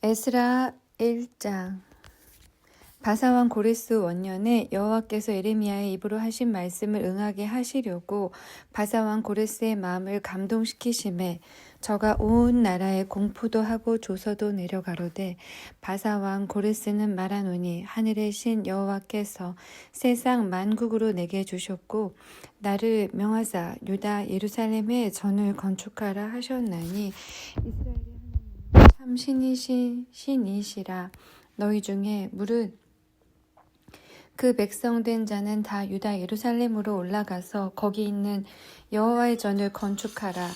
에스라 1장. 바사왕 고레스 원년에 여호와께서 예레미야의 입으로 하신 말씀을 응하게 하시려고 바사왕 고레스의 마음을 감동시키심에 저가 온 나라에 공포도 하고 조서도 내려가로되 바사왕 고레스는 말하노니 하늘의 신 여호와께서 세상 만국으로 내게 주셨고 나를 명하사 유다 예루살렘에 전을 건축하라 하셨나니 이스라엘의 하나님 참 신이시라. 너희 중에 무릇 그 백성된 자는 다 유다 예루살렘으로 올라가서 거기 있는 여호와의 전을 건축하라.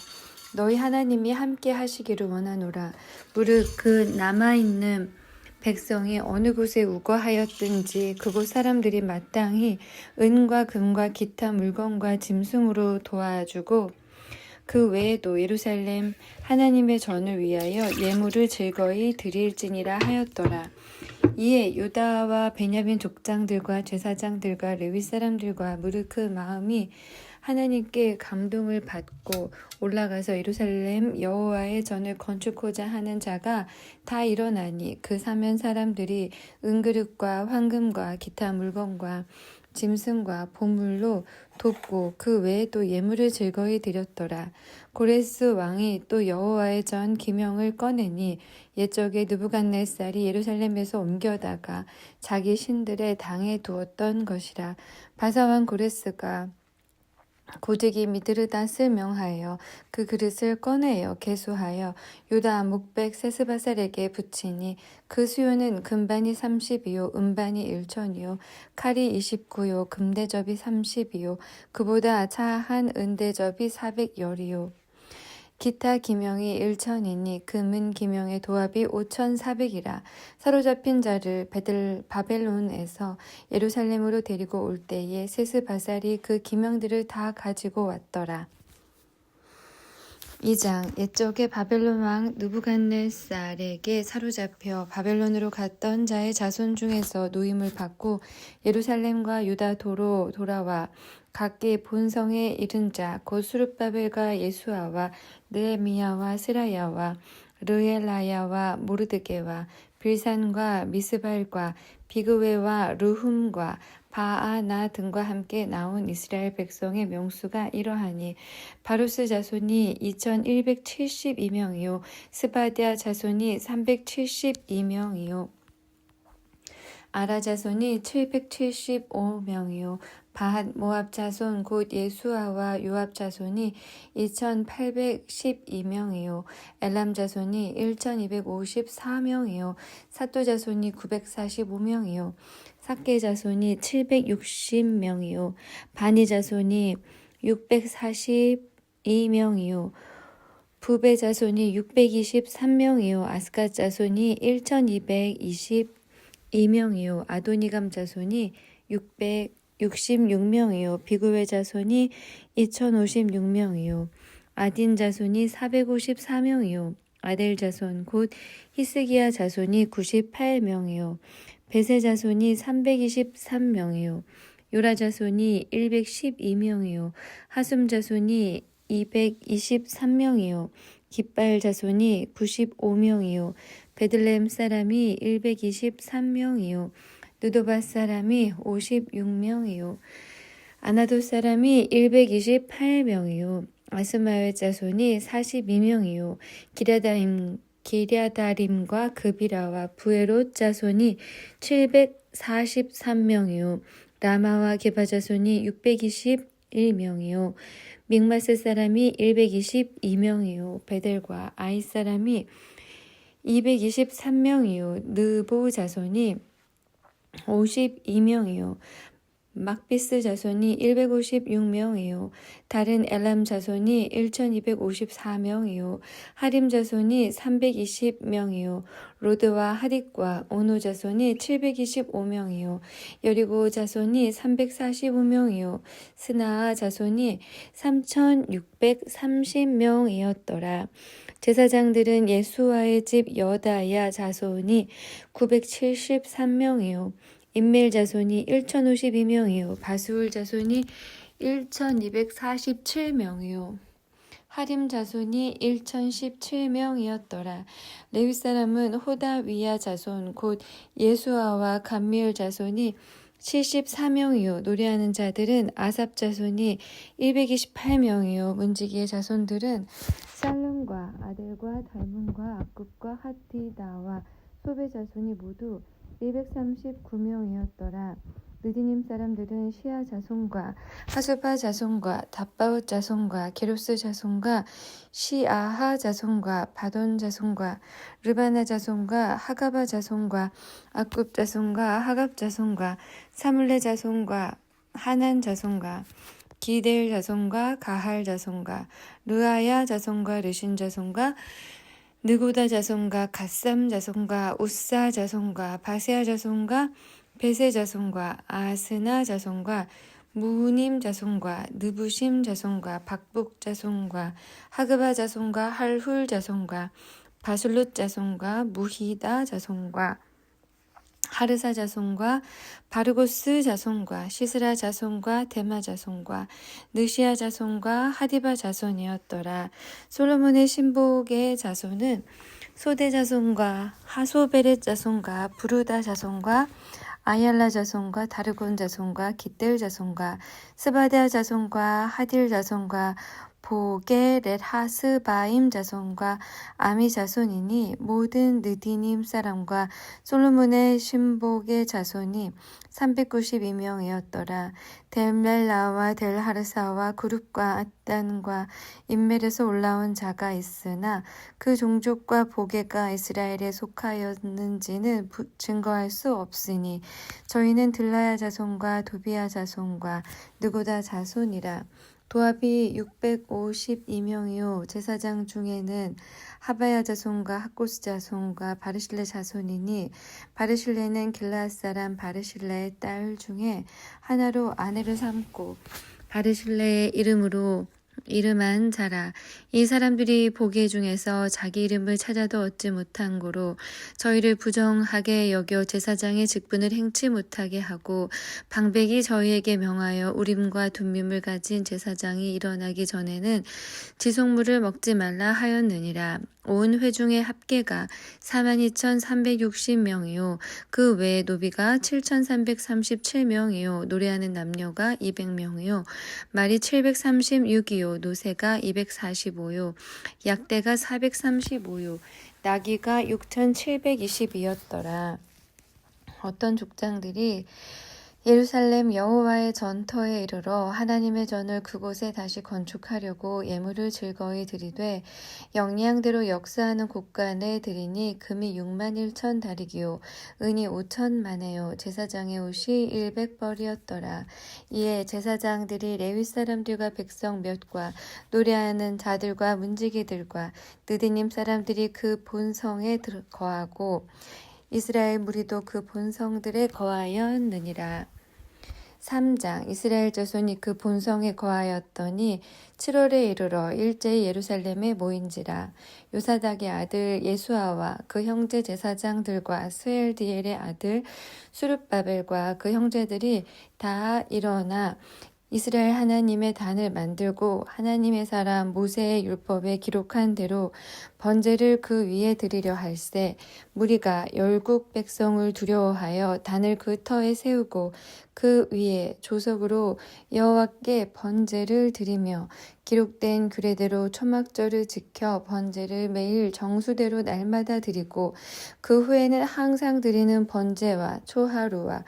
너희 하나님이 함께 하시기를 원하노라. 무릇 그 남아있는 백성이 어느 곳에 우거하였든지 그곳 사람들이 마땅히 은과 금과 기타 물건과 짐승으로 도와주고 그 외에도 예루살렘 하나님의 전을 위하여 예물을 즐거이 드릴지니라 하였더라. 이에 유다와 베냐민 족장들과 제사장들과 레위 사람들과 무릇 그 마음이 하나님께 감동을 받고 올라가서 예루살렘 여호와의 전을 건축하고자 하는 자가 다 일어나니 그 사면 사람들이 은그릇과 황금과 기타 물건과 짐승과 보물로 돕고 그 외에 또 예물을 즐거이 드렸더라. 고레스 왕이 또 여호와의 전 기명을 꺼내니 옛적에 느부갓네살이 예루살렘에서 옮겨다가 자기 신들의 당에 두었던 것이라. 바사왕 고레스가 고득이 미드르닷을 명하여 그 그릇을 꺼내어 개수하여 유다 목백 세스바살에게 붙이니 그 수요는 금반이 30이요 은반이 1천이요 칼이 29요 금대접이 30이요 그보다 차한 은대접이 400열이요 기타 기명이 1천이니 금은 기명의 도합이 5,400이라. 사로잡힌 자를 바벨론에서 예루살렘으로 데리고 올 때에 세스바살이 그 기명들을 다 가지고 왔더라. 2장. 옛적에 바벨론 왕 느부갓네살에게 사로잡혀 바벨론으로 갔던 자의 자손 중에서 노임을 받고 예루살렘과 유다도로 돌아와 각기 본성에 이른 자 곧 수룹바벨과 예수아와 느헤미야와 스라야와 르엘라야와 모르드게와 빌산과 미스발과 비그웨와 르훔과 바아나 등과 함께 나온 이스라엘 백성의 명수가 이러하니 바루스 자손이 2172명이요 스바디아 자손이 372명이요 아라 자손이 775명이요 바핫 모압 자손 곧 예수아와 요압 자손이 2812명이요 엘람 자손이 1254명이요 사또 자손이 945명이요 삭게 자손이 760명이요 바니 자손이 642명이요 부베 자손이 623명이요 아스갓 자손이 1222명이요 아도니감 자손이 666명이요 비그웨 자손이 2056명이요 아딘 자손이 454명이요 아델 자손 곧 히스기야 자손이 98명이요 베세 자손이 323명이요 요라 자손이 112명이요 하숨 자손이 223명이요 깃발 자손이 95명이요 베들레헴 사람이 123명이요 느도바 사람이 56명이요 아나도 사람이 128명이요 아스마웰 자손이 42명이요 기랴다림과 그비라와 부에롯 자손이 743명이요 라마와 게바 자손이 621명이요 믹마스 사람이 122명이요 베델과 아이 사람이 223명이요 느보 자손이 52명이요 막비스 자손이 156명이요 다른 엘람 자손이 1254명이요 하림 자손이 320명이요 로드와 하딕과 오노 자손이 725명이요 여리고 자손이 345명이요 스나아 자손이 3630명이었더라. 제사장들은 예수아의 집 여다야 자손이 973명이요 인멜 자손이 1052명이요 바수울 자손이 1247명이요 하림 자손이 1017명이었더라. 레위 사람은 호다위야 자손 곧 예수아와 감미엘 자손이 74명이요. 노래하는 자들은 아삽 자손이 128명이요. 문지기의 자손들은 살룸과 아델과 달문과 악굽과 하티다와 소베 자손이 모두 239명이었더라. 느디님 사람들은 시아 자손과 하수바 자손과 답바웃 자손과 게로스 자손과 시아하 자손과 바돈 자손과 르바나 자손과 하가바 자손과 악굽 자손과 하갑 자손과 사물레 자손과 하난 자손과 기델 자손과 가할 자손과 르아야 자손과 르신 자손과 느고다 자손과 갓삼 자손과 우사 자손과 바세아 자손과 베세 자손과 아스나 자손과 무님 자손과 느부심 자손과 박북 자손과 하그바 자손과 할훌 자손과 바술룻 자손과 무히다 자손과 하르사 자손과 바르고스 자손과 시스라 자손과 데마 자손과 느시아 자손과 하디바 자손이었더라. 솔로몬의 신복의 자손은 소대 자손과 하소베렛 자손과 부르다 자손과 아얄라 자손과 다르곤 자손과 깃델 자손과 스바데아 자손과 하딜 자손과 보게렛 하스바임 자손과 아미 자손이니 모든 느디님 사람과 솔로몬의 신복의 자손이 392명이었더라. 델멜라와 델하르사와 그룹과 아단과 인멜에서 올라온 자가 있으나 그 종족과 보게가 이스라엘에 속하였는지는 증거할 수 없으니 저희는 들라야 자손과 도비야 자손과 느고다 자손이라. 도합이 652명이요 제사장 중에는 하바야 자손과 학고스 자손과 바르실레 자손이니 바르실레는 길라앗 사람 바르실레의 딸 중에 하나로 아내를 삼고 바르실레의 이름으로 이름한 자라. 이 사람들이 보게 중에서 자기 이름을 찾아도 얻지 못한 고로 저희를 부정하게 여겨 제사장의 직분을 행치 못하게 하고 방백이 저희에게 명하여 우림과 둠밈을 가진 제사장이 일어나기 전에는 지속물을 먹지 말라 하였느니라. 온 회중의 합계가 42,360명이요 그 외에 노비가 7,337명이요 노래하는 남녀가 200명이요 말이 736이요 노새가 245요 약대가 435요 나귀가 6,720이었더라. 어떤 족장들이 예루살렘 여호와의 전터에 이르러 하나님의 전을 그곳에 다시 건축하려고 예물을 즐거이 드리되 영양대로 역사하는 곳간에 드리니 금이 61,000 다리기요 은이 5,000마네요 제사장의 옷이 100벌이었더라. 이에 제사장들이 레위 사람들과 백성 몇과 노래하는 자들과 문지기들과 느디님 사람들이 그 본성에 거하고 이스라엘 무리도 그 본성들에 거하였느니라. 3장 이스라엘 자손이 그 본성에 거하였더니 7월에 이르러 일제히 예루살렘에 모인지라. 요사닥의 아들 예수아와 그 형제 제사장들과 스엘디엘의 아들 수룹바벨과 그 형제들이 다 일어나 이스라엘 하나님의 단을 만들고 하나님의 사람 모세의 율법에 기록한 대로 번제를 그 위에 드리려 할세 무리가 열국 백성을 두려워하여 단을 그 터에 세우고 그 위에 조석으로 여호와께 번제를 드리며 기록된 규례대로 초막절을 지켜 번제를 매일 정수대로 날마다 드리고 그 후에는 항상 드리는 번제와 초하루와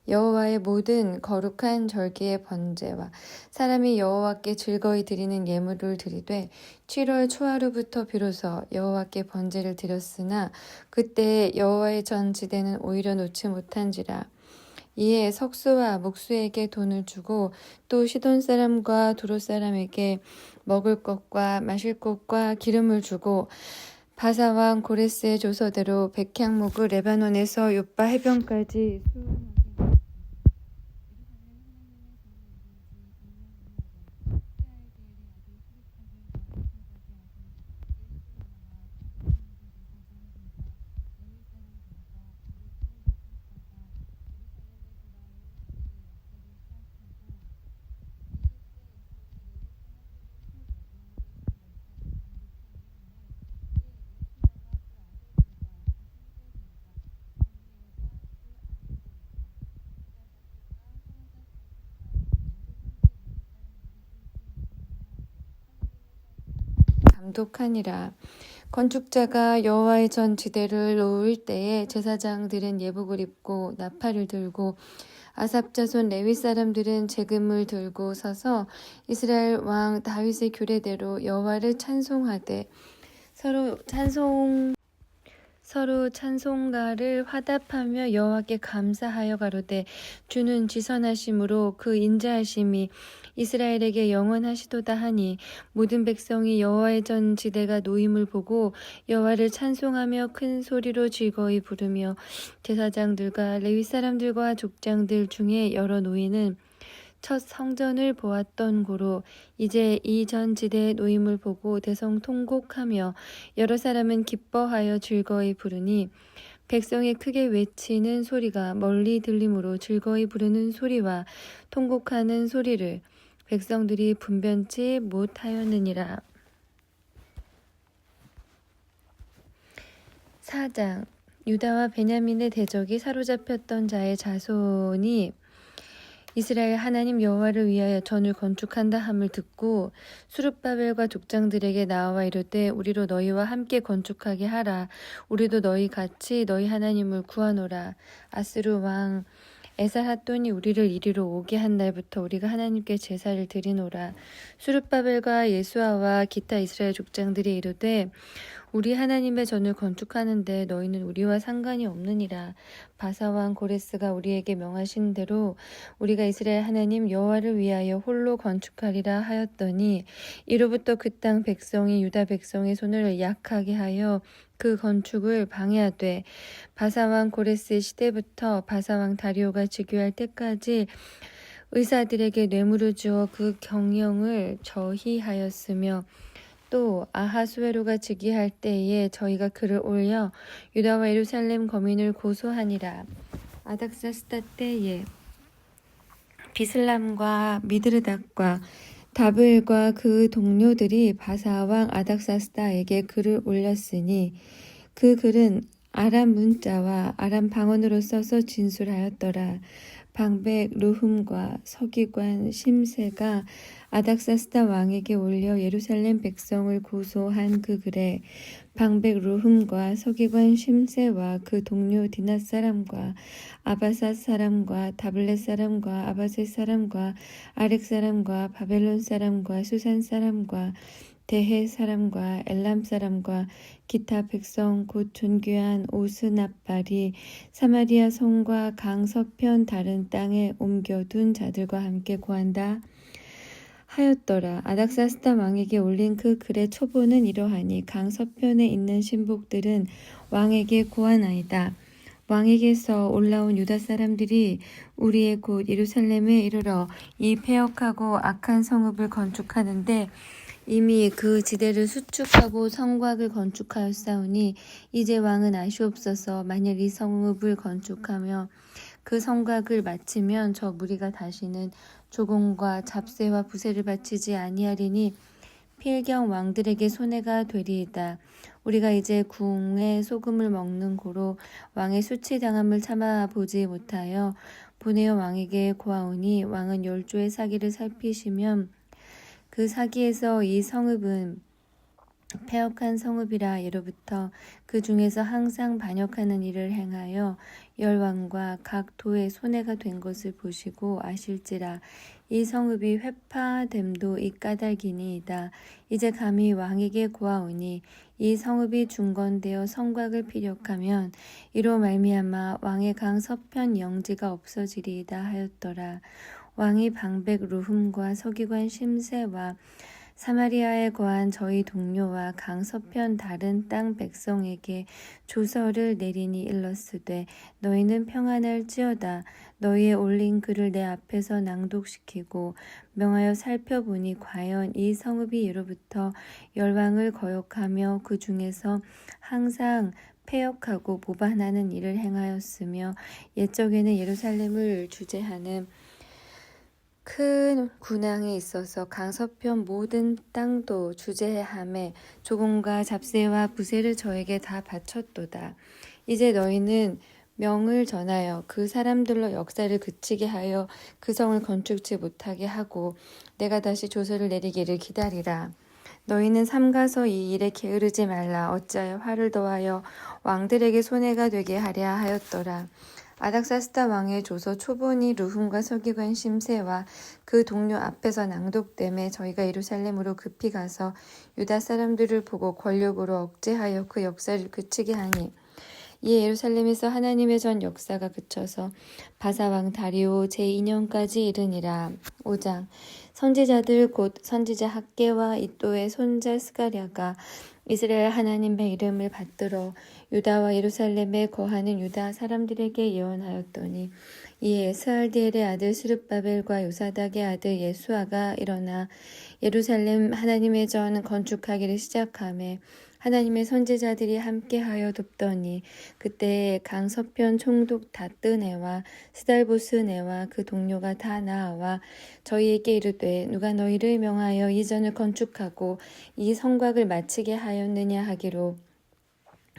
여호와의 모든 거룩한 절기의 번제와 사람이 여호와께 즐거이 드리는 예물을 드리되 7월 초하루부터 비로소 여호와께 번제를 드렸으나 그때 여호와의 전지대는 오히려 놓지 못한지라. 이에 석수와 목수에게 돈을 주고 또 시돈 사람과 두로 사람에게 먹을 것과 마실 것과 기름을 주고 바사왕 고레스의 조서대로 백향목을 레바논에서 요빠 해변까지 수운하게 정독하니라. 건축자가 여호와의 전 지대를 놓을 때에 제사장들은 예복을 입고 나팔을 들고 아삽 자손 레위 사람들은 제금을 들고 서서 이스라엘 왕 다윗의 규례대로 여호와를 찬송하되 서로 찬송가를 화답하며 여호와께 감사하여 가로되 주는 지선하심으로 그 인자하심이 이스라엘에게 영원하시도다 하니 모든 백성이 여호와의 전 지대가 놓임을 보고 여호와를 찬송하며 큰 소리로 즐거이 부르며 제사장들과 레위 사람들과 족장들 중에 여러 노인은 첫 성전을 보았던 고로 이제 이 전 지대의 노임을 보고 대성 통곡하며 여러 사람은 기뻐하여 즐거이 부르니 백성이 크게 외치는 소리가 멀리 들림으로 즐거이 부르는 소리와 통곡하는 소리를 백성들이 분변치 못하였느니라. 4장 유다와 베냐민의 대적이 사로잡혔던 자의 자손이 이스라엘 하나님 여호와를 위하여 전을 건축한다 함을 듣고 수룹바벨과 족장들에게 나와 이르되 우리로 너희와 함께 건축하게 하라. 우리도 너희 같이 너희 하나님을 구하노라. 아스루 왕 에살핫돈이 우리를 이리로 오게 한 날부터 우리가 하나님께 제사를 드리노라. 수룹바벨과 예수아와 기타 이스라엘 족장들이 이르되 우리 하나님의 전을 건축하는데 너희는 우리와 상관이 없느니라. 바사왕 고레스가 우리에게 명하신 대로 우리가 이스라엘 하나님 여호와를 위하여 홀로 건축하리라 하였더니 이로부터 그 땅 백성이 유다 백성의 손을 약하게 하여 그 건축을 방해하되 바사왕 고레스의 시대부터 바사왕 다리오가 즉위할 때까지 의사들에게 뇌물을 주어 그 경영을 저희하였으며 또 아하수에로가 즉위할 때에 저희가 그를 올려 유다와 예루살렘 거민을 고소하니라. 아닥사스다 때에 비슬람과 미드르닥과 다블과 그 동료들이 바사왕 아닥사스다에게 글을 올렸으니 그 글은 아람 문자와 아람 방언으로 써서 진술하였더라. 방백 루흠과 서기관 심세가 아닥사스다 왕에게 올려 예루살렘 백성을 고소한 그 글에 방백 루흠과 서기관 심세와 그 동료 디낫 사람과 아바삿 사람과 다블렛 사람과 아바셋 사람과 아렉 사람과 바벨론 사람과 수산 사람과 대해 사람과 엘람 사람과 기타 백성 곧 존귀한 오스납발이 사마리아 성과 강 서편 다른 땅에 옮겨둔 자들과 함께 고한다 하였더라. 아닥사스다 왕에게 올린 그 글의 초보는 이러하니 강 서편에 있는 신복들은 왕에게 고하나이다. 왕에게서 올라온 유다 사람들이 우리의 곧 예루살렘에 이르러 이 패역하고 악한 성읍을 건축하는데 이미 그 지대를 수축하고 성곽을 건축하였사오니 이제 왕은 아시옵소서. 만일 이 성읍을 건축하며 그 성곽을 마치면 저 무리가 다시는 조공과 잡세와 부세를 바치지 아니하리니 필경 왕들에게 손해가 되리이다. 우리가 이제 궁에 소금을 먹는 고로 왕의 수치당함을 참아보지 못하여 보내어 왕에게 고하오니 왕은 열조의 사기를 살피시면 그 사기에서 이 성읍은 패역한 성읍이라 예로부터 그 중에서 항상 반역하는 일을 행하여 열왕과 각 도에 손해가 된 것을 보시고 아실지라. 이 성읍이 회파됨도 이 까닭이니이다. 이제 감히 왕에게 고하오니 이 성읍이 중건되어 성곽을 피력하면 이로 말미암아 왕의 강 서편 영지가 없어지리이다 하였더라. 왕이 방백 루흠과 서기관 심세와 사마리아에 거한 저희 동료와 강 서편 다른 땅 백성에게 조서를 내리니 일렀으되 너희는 평안할지어다. 너희의 올린 글을 내 앞에서 낭독시키고 명하여 살펴보니 과연 이 성읍이 예로부터 열왕을 거역하며 그 중에서 항상 패역하고 모반하는 일을 행하였으며 옛적에는 예루살렘을 주재하는 큰 군왕이 있어서 강서편 모든 땅도 주재함에 조공과 잡세와 부세를 저에게 다 바쳤도다. 이제 너희는 명을 전하여 그 사람들로 역사를 그치게 하여 그 성을 건축지 못하게 하고 내가 다시 조서를 내리기를 기다리라. 너희는 삼가서 이 일에 게으르지 말라. 어찌하여 화를 더하여 왕들에게 손해가 되게 하랴 하였더라. 아닥사스다 왕의 조서 초본이 르훔과 서기관 심세와 그 동료 앞에서 낭독됨에 저희가 예루살렘으로 급히 가서 유다 사람들을 보고 권력으로 억제하여 그 역사를 그치게 하니 이에 예루살렘에서 하나님의 전 역사가 그쳐서 바사왕 다리오 제2년까지 이르니라. 5장 선지자들 곧 선지자 학개와 이또의 손자 스가랴가 이스라엘 하나님의 이름을 받들어 유다와 예루살렘에 거하는 유다 사람들에게 예언하였더니 이에 스알디엘의 아들 스룹바벨과 요사닥의 아들 예수아가 일어나 예루살렘 하나님의 전 건축하기를 시작하며 하나님의 선지자들이 함께하여 돕더니 그때 강서편 총독 다뜨네와 스달보스네와 그 동료가 다 나아와 저희에게 이르되 누가 너희를 명하여 이 전을 건축하고 이 성곽을 마치게 하였느냐 하기로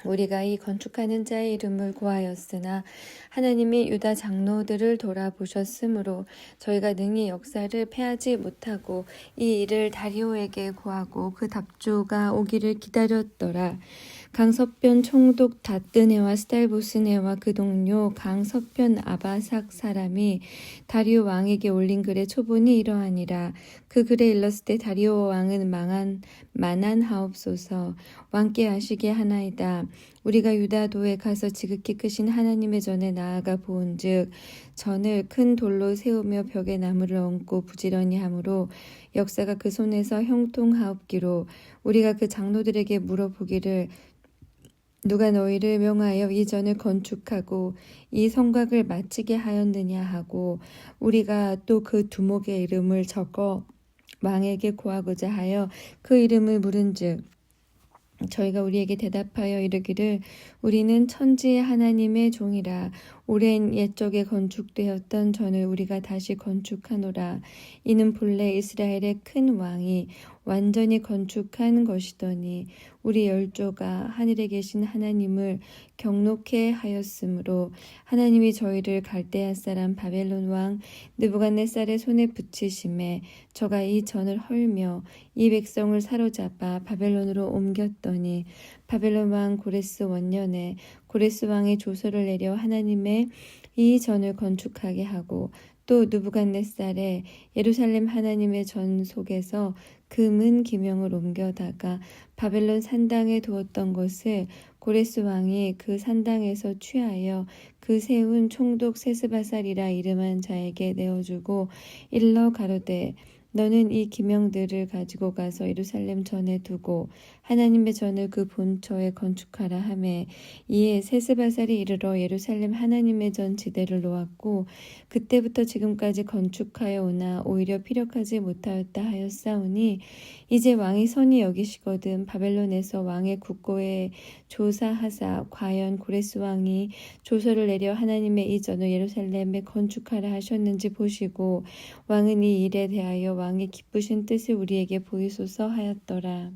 우리가 이 건축하는 자의 이름을 구하였으나 하나님이 유다 장로들을 돌아보셨으므로 저희가 능히 역사를 패하지 못하고 이 일을 다리오에게 구하고 그 답조가 오기를 기다렸더라. 강서편 총독 다뜨네와 스달보스네와 그 동료 강서편 아바삭 사람이 다리오 왕에게 올린 글의 초본이 이러하니라. 그 글에 일렀을 때 다리오 왕은 만한하옵소서. 왕께 아시게 하나이다. 우리가 유다도에 가서 지극히 크신 하나님의 전에 나아가 보은즉 전을 큰 돌로 세우며 벽에 나무를 얹고 부지런히 하므로 역사가 그 손에서 형통하옵기로 우리가 그 장로들에게 물어보기를 누가 너희를 명하여 이 전을 건축하고 이 성곽을 마치게 하였느냐 하고 우리가 또 그 두목의 이름을 적어 왕에게 구하고자 하여 그 이름을 물은즉 저희가 우리에게 대답하여 이르기를 우리는 천지의 하나님의 종이라 오랜 옛적에 건축되었던 전을 우리가 다시 건축하노라. 이는 본래 이스라엘의 큰 왕이 완전히 건축한 것이더니 우리 열조가 하늘에 계신 하나님을 경록해 하였으므로 하나님이 저희를 갈대아 사람 바벨론 왕 느부갓네살의 손에 붙이심에 저가 이 전을 헐며 이 백성을 사로잡아 바벨론으로 옮겼더니 바벨론 왕 고레스 원년에 고레스 왕의 조서를 내려 하나님의 이 전을 건축하게 하고 또 느부갓네살의 예루살렘 하나님의 전 속에서 금은 기명을 옮겨다가 바벨론 산당에 두었던 것을 고레스 왕이 그 산당에서 취하여 그 세운 총독 세스바살이라 이름한 자에게 내어주고 일러 가로되 너는 이 기명들을 가지고 가서 예루살렘 전에 두고 하나님의 전을 그 본처에 건축하라 하매 이에 세스바살이 이르러 예루살렘 하나님의 전 지대를 놓았고 그때부터 지금까지 건축하여 오나 오히려 피력하지 못하였다 하였사오니 이제 왕이 선히 여기시거든 바벨론에서 왕의 국고에 조사하사 과연 고레스 왕이 조서를 내려 하나님의 이 전을 예루살렘에 건축하라 하셨는지 보시고 왕은 이 일에 대하여 왕의 기쁘신 뜻을 우리에게 보이소서 하였더라.